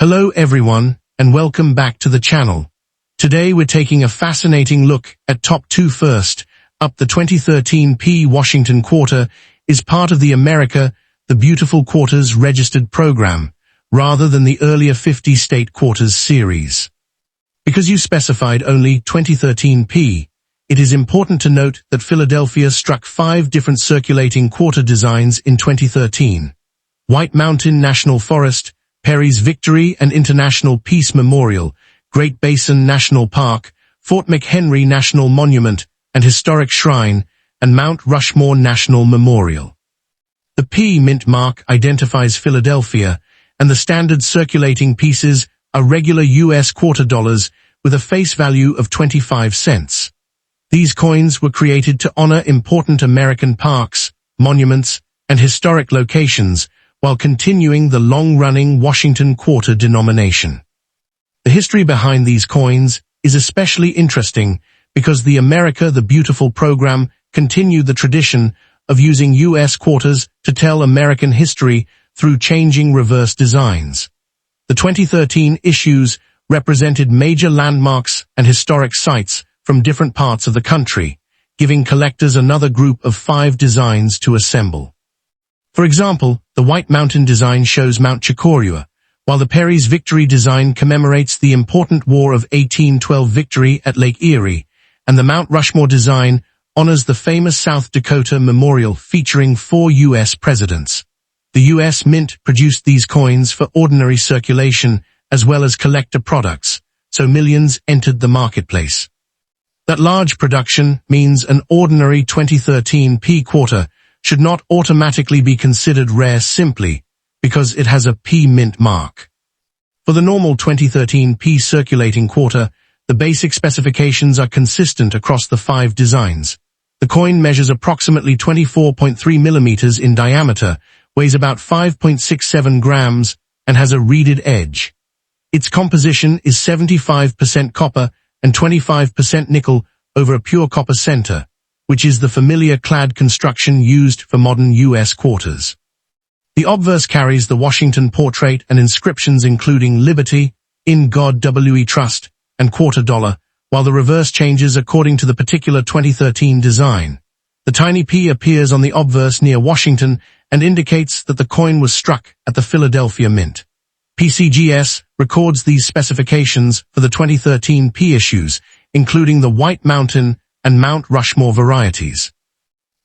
Hello everyone, and welcome back to the channel. Today we're taking a fascinating look at top 2 first. Up the 2013 P. Washington Quarter is part of the America, the Beautiful Quarters registered program, rather than the earlier 50 state quarters series. Because you specified only 2013 P, it is important to note that Philadelphia struck 5 different circulating quarter designs in 2013. White Mountain National Forest, Perry's Victory and International Peace Memorial, Great Basin National Park, Fort McHenry National Monument and Historic Shrine, and Mount Rushmore National Memorial. The P mint mark identifies Philadelphia, and the standard circulating pieces are regular U.S. quarter dollars with a face value of 25 cents. These coins were created to honor important American parks, monuments, and historic locations, while continuing the long-running Washington Quarter denomination. The history behind these coins is especially interesting because the America the Beautiful program continued the tradition of using U.S. quarters to tell American history through changing reverse designs. The 2013 issues represented major landmarks and historic sites from different parts of the country, giving collectors another group of 5 designs to assemble. For example, the White Mountain design shows Mount Chocorua, while the Perry's Victory design commemorates the important War of 1812 victory at Lake Erie, and the Mount Rushmore design honors the famous South Dakota Memorial featuring 4 U.S. presidents. The U.S. Mint produced these coins for ordinary circulation as well as collector products, so millions entered the marketplace. That large production means an ordinary 2013 P quarter should not automatically be considered rare simply because it has a P mint mark. For the normal 2013 P circulating quarter, the basic specifications are consistent across the 5 designs. The coin measures approximately 24.3 millimeters in diameter, weighs about 5.67 grams, and has a reeded edge. Its composition is 75% copper and 25% nickel over a pure copper center, which is the familiar clad construction used for modern U.S. quarters. The obverse carries the Washington portrait and inscriptions including Liberty, In God We Trust, and Quarter Dollar, while the reverse changes according to the particular 2013 design. The tiny P appears on the obverse near Washington and indicates that the coin was struck at the Philadelphia Mint. PCGS records these specifications for the 2013 P issues, including the White Mountain and Mount Rushmore varieties.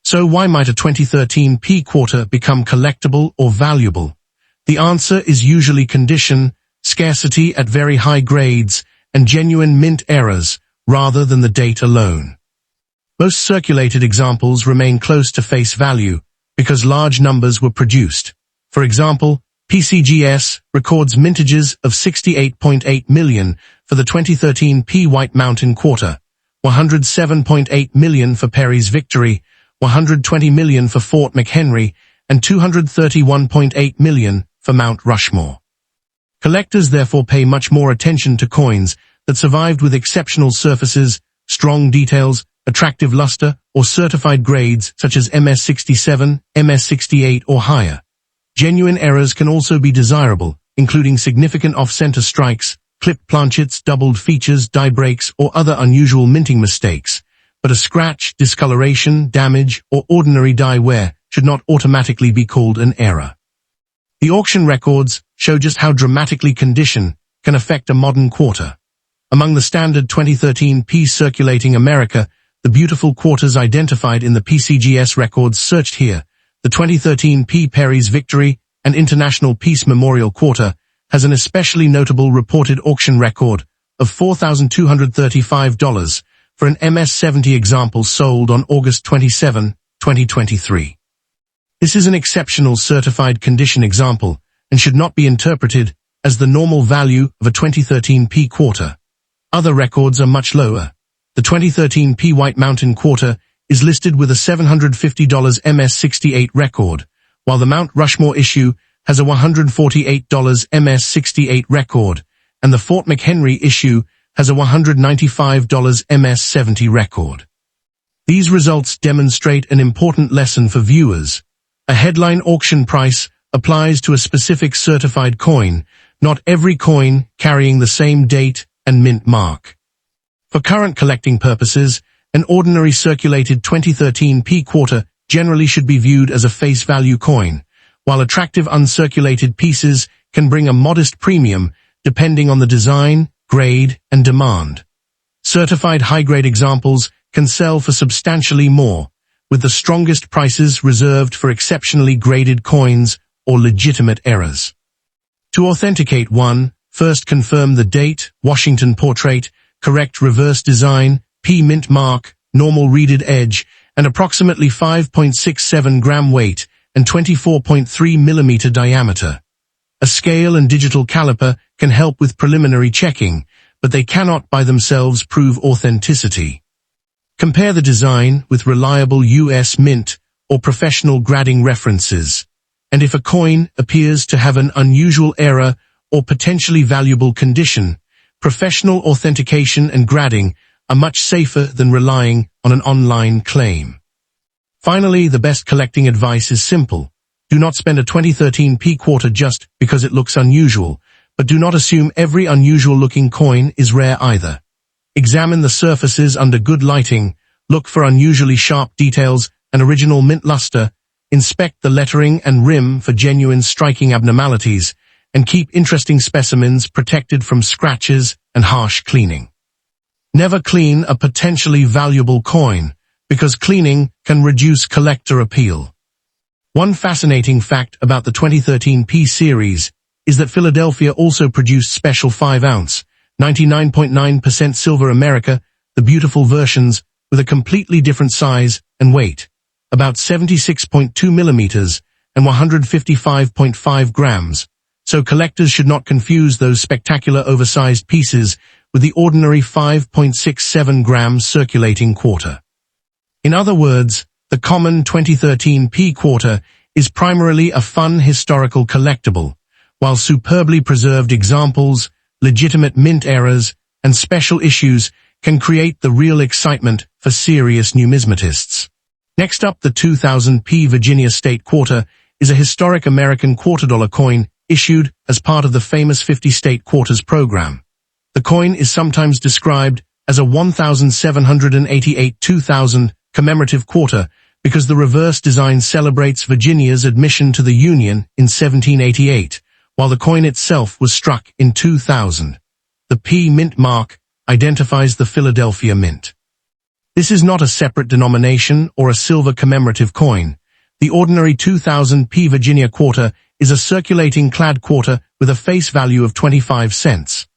So why might a 2013 P quarter become collectible or valuable? The answer is usually condition, scarcity at very high grades, and genuine mint errors, rather than the date alone. Most circulated examples remain close to face value because large numbers were produced. For example, PCGS records mintages of 68.8 million for the 2013 P White Mountain quarter, 107.8 million for Perry's Victory, 120 million for Fort McHenry, and 231.8 million for Mount Rushmore. Collectors therefore pay much more attention to coins that survived with exceptional surfaces, strong details, attractive luster, or certified grades such as MS67, MS68 or higher. Genuine errors can also be desirable, including significant off-center strikes, clipped planchets, doubled features, die breaks, or other unusual minting mistakes, but a scratch, discoloration, damage, or ordinary die wear should not automatically be called an error. The auction records show just how dramatically condition can affect a modern quarter. Among the standard 2013 P circulating America, the Beautiful quarters identified in the PCGS records searched here, the 2013 P Perry's Victory and International Peace Memorial quarter has an especially notable reported auction record of $4,235 for an MS70 example sold on August 27, 2023. This is an exceptional certified condition example and should not be interpreted as the normal value of a 2013 P quarter. Other records are much lower. The 2013 P White Mountain quarter is listed with a $750 MS68 record, while the Mount Rushmore issue has a $148 MS68 record, and the Fort McHenry issue has a $195 MS70 record. These results demonstrate an important lesson for viewers. A headline auction price applies to a specific certified coin, not every coin carrying the same date and mint mark. For current collecting purposes, an ordinary circulated 2013 P quarter generally should be viewed as a face value coin, while attractive uncirculated pieces can bring a modest premium depending on the design, grade, and demand. Certified high-grade examples can sell for substantially more, with the strongest prices reserved for exceptionally graded coins or legitimate errors. To authenticate one, first confirm the date, Washington portrait, correct reverse design, P mint mark, normal reeded edge, and approximately 5.67 gram weight and 24.3 millimeter diameter. A scale and digital caliper can help with preliminary checking, but they cannot by themselves prove authenticity. Compare the design with reliable US Mint or professional grading references, and if a coin appears to have an unusual error or potentially valuable condition, professional authentication and grading are much safer than relying on an online claim. Finally, the best collecting advice is simple. Do not spend a 2013 P quarter just because it looks unusual, but do not assume every unusual-looking coin is rare either. Examine the surfaces under good lighting, look for unusually sharp details and original mint luster, inspect the lettering and rim for genuine striking abnormalities, and keep interesting specimens protected from scratches and harsh cleaning. Never clean a potentially valuable coin, because cleaning can reduce collector appeal. One fascinating fact about the 2013 P series is that Philadelphia also produced special 5-ounce, 99.9% silver America, the beautiful versions, with a completely different size and weight, about 76.2 millimeters and 155.5 grams, so collectors should not confuse those spectacular oversized pieces with the ordinary 5.67 grams circulating quarter. In other words, the common 2013 P quarter is primarily a fun historical collectible, while superbly preserved examples, legitimate mint errors, and special issues can create the real excitement for serious numismatists. Next up, the 2000 P Virginia State Quarter is a historic American $quarter coin issued as part of the famous 50 State Quarters program. The coin is sometimes described as a 1788 2000 commemorative quarter because the reverse design celebrates Virginia's admission to the Union in 1788, while the coin itself was struck in 2000. The P mint mark identifies the Philadelphia Mint. This is not a separate denomination or a silver commemorative coin. The ordinary 2000 P Virginia quarter is a circulating clad quarter with a face value of 25 cents.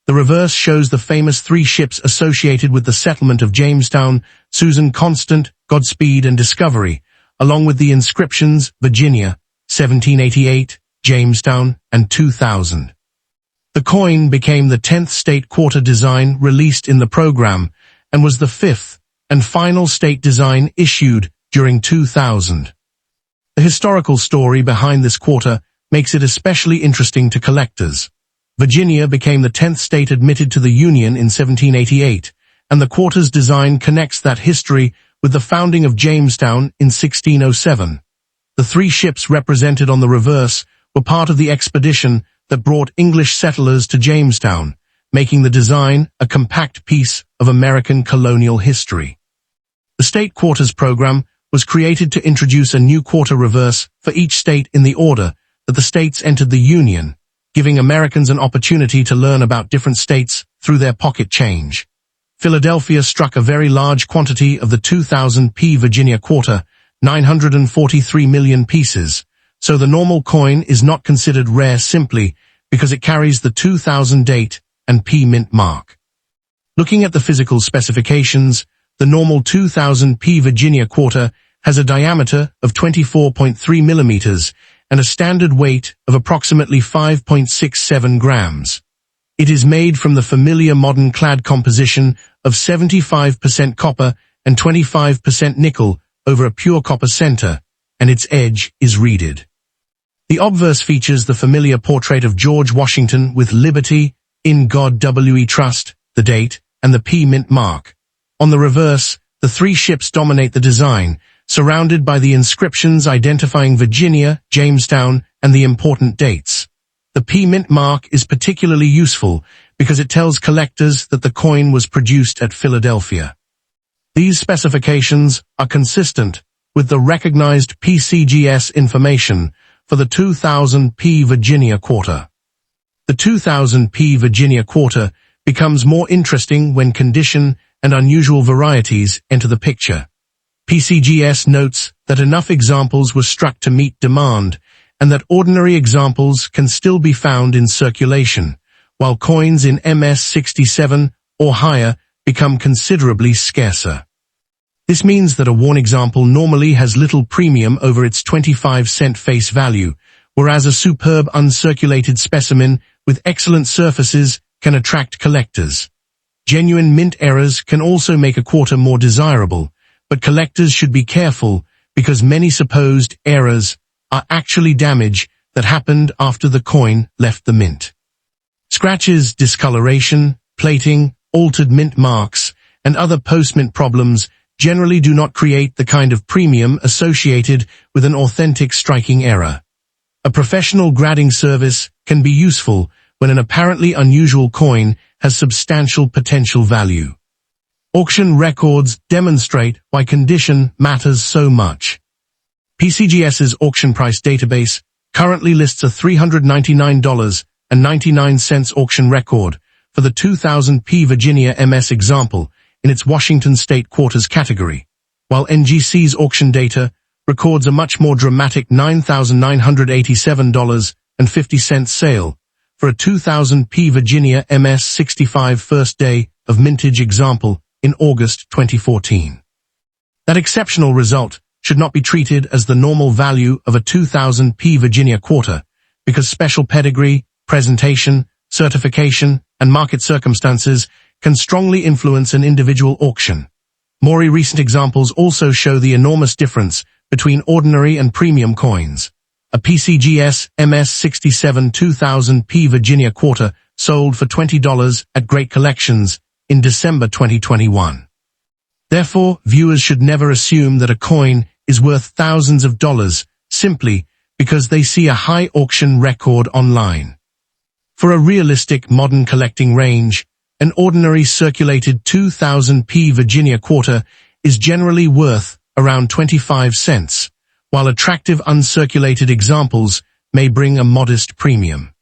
The reverse shows the famous 3 ships associated with the settlement of Jamestown, Susan Constant, Godspeed, and Discovery, along with the inscriptions Virginia, 1788, Jamestown, and 2000. The coin became the 10th state quarter design released in the program and was the 5th and final state design issued during 2000. The historical story behind this quarter makes it especially interesting to collectors. Virginia became the 10th state admitted to the Union in 1788, and the quarter's design connects that history with the founding of Jamestown in 1607. The 3 ships represented on the reverse were part of the expedition that brought English settlers to Jamestown, making the design a compact piece of American colonial history. The State Quarters program was created to introduce a new quarter reverse for each state in the order that the states entered the Union, giving Americans an opportunity to learn about different states through their pocket change. Philadelphia struck a very large quantity of the 2000 P Virginia quarter, 943 million pieces, so the normal coin is not considered rare simply because it carries the 2000 date and P mint mark. Looking at the physical specifications, the normal 2000 P Virginia quarter has a diameter of 24.3 millimeters and a standard weight of approximately 5.67 grams. It is made from the familiar modern clad composition of 75% copper and 25% nickel over a pure copper center, and its edge is reeded. The obverse features the familiar portrait of George Washington with Liberty, In God We Trust, the date, and the P mint mark. On the reverse, the 3 ships dominate the design, surrounded by the inscriptions identifying Virginia, Jamestown, and the important dates. The P mint mark is particularly useful because it tells collectors that the coin was produced at Philadelphia. These specifications are consistent with the recognized PCGS information for the 2000 P Virginia quarter. The 2000 P Virginia quarter becomes more interesting when condition and unusual varieties enter the picture. PCGS notes that enough examples were struck to meet demand and that ordinary examples can still be found in circulation, while coins in MS67 or higher become considerably scarcer. This means that a worn example normally has little premium over its 25-cent face value, whereas a superb uncirculated specimen with excellent surfaces can attract collectors. Genuine mint errors can also make a quarter more desirable, but collectors should be careful because many supposed errors are actually damage that happened after the coin left the mint. Scratches, discoloration, plating, altered mint marks, and other post-mint problems generally do not create the kind of premium associated with an authentic striking error. A professional grading service can be useful when an apparently unusual coin has substantial potential value. Auction records demonstrate why condition matters so much. PCGS's auction price database currently lists a $399.99 auction record for the 2000 P Virginia MS example in its Washington State Quarters category, while NGC's auction data records a much more dramatic $9,987.50 sale for a 2000 P Virginia MS 65 first day of mintage example in August 2014. That exceptional result should not be treated as the normal value of a 2000 P Virginia quarter because special pedigree, presentation, certification, and market circumstances can strongly influence an individual auction. More recent examples also show the enormous difference between ordinary and premium coins. A PCGS MS67 2000 P Virginia quarter sold for $20 at Great Collections in December 2021. Therefore, viewers should never assume that a coin is worth thousands of dollars simply because they see a high auction record online. For a realistic modern collecting range, an ordinary circulated 2000 P Virginia quarter is generally worth around 25 cents, while attractive uncirculated examples may bring a modest premium.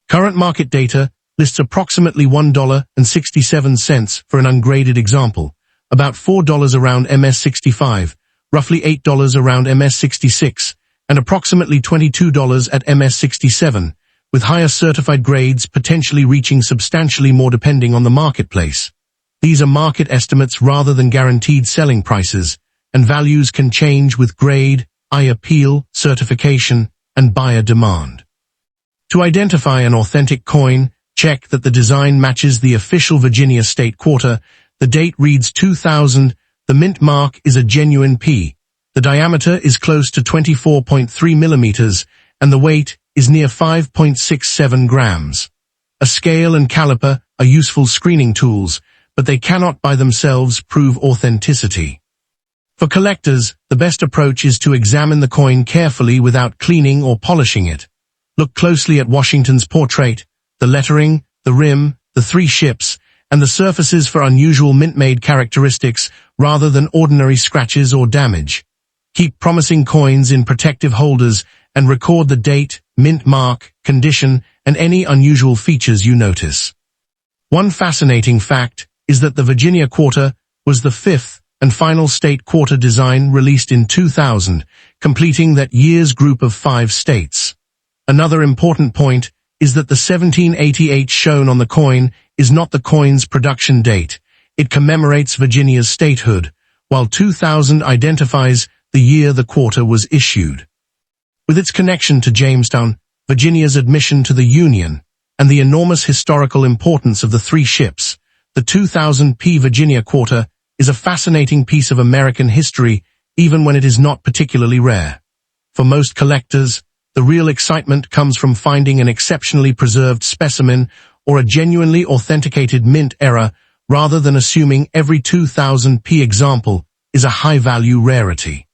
Current market data lists approximately $1.67 for an ungraded example, about $4 around MS65, roughly $8 around MS66, and approximately $22 at MS67, with higher certified grades potentially reaching substantially more depending on the marketplace. These are market estimates rather than guaranteed selling prices, and values can change with grade, eye appeal, certification, and buyer demand. To identify an authentic coin, check that the design matches the official Virginia State Quarter. The date reads 2000, the mint mark is a genuine P. The diameter is close to 24.3 millimeters, and the weight is near 5.67 grams. A scale and caliper are useful screening tools, but they cannot by themselves prove authenticity. For collectors, the best approach is to examine the coin carefully without cleaning or polishing it. Look closely at Washington's portrait, the lettering, the rim, the three ships, and the surfaces for unusual mint-made characteristics rather than ordinary scratches or damage. Keep promising coins in protective holders and record the date, mint mark, condition, and any unusual features you notice. One fascinating fact is that the Virginia quarter was the fifth and final state quarter design released in 2000, completing that year's group of 5 states. Another important point is that the 1788 shown on the coin is not the coin's production date. It commemorates Virginia's statehood, while 2000 identifies the year the quarter was issued. With its connection to Jamestown, Virginia's admission to the Union, and the enormous historical importance of the 3 ships, the 2000 P Virginia quarter is a fascinating piece of American history, even when it is not particularly rare. For most collectors, the real excitement comes from finding an exceptionally preserved specimen or a genuinely authenticated mint error rather than assuming every 2000 P example is a high-value rarity.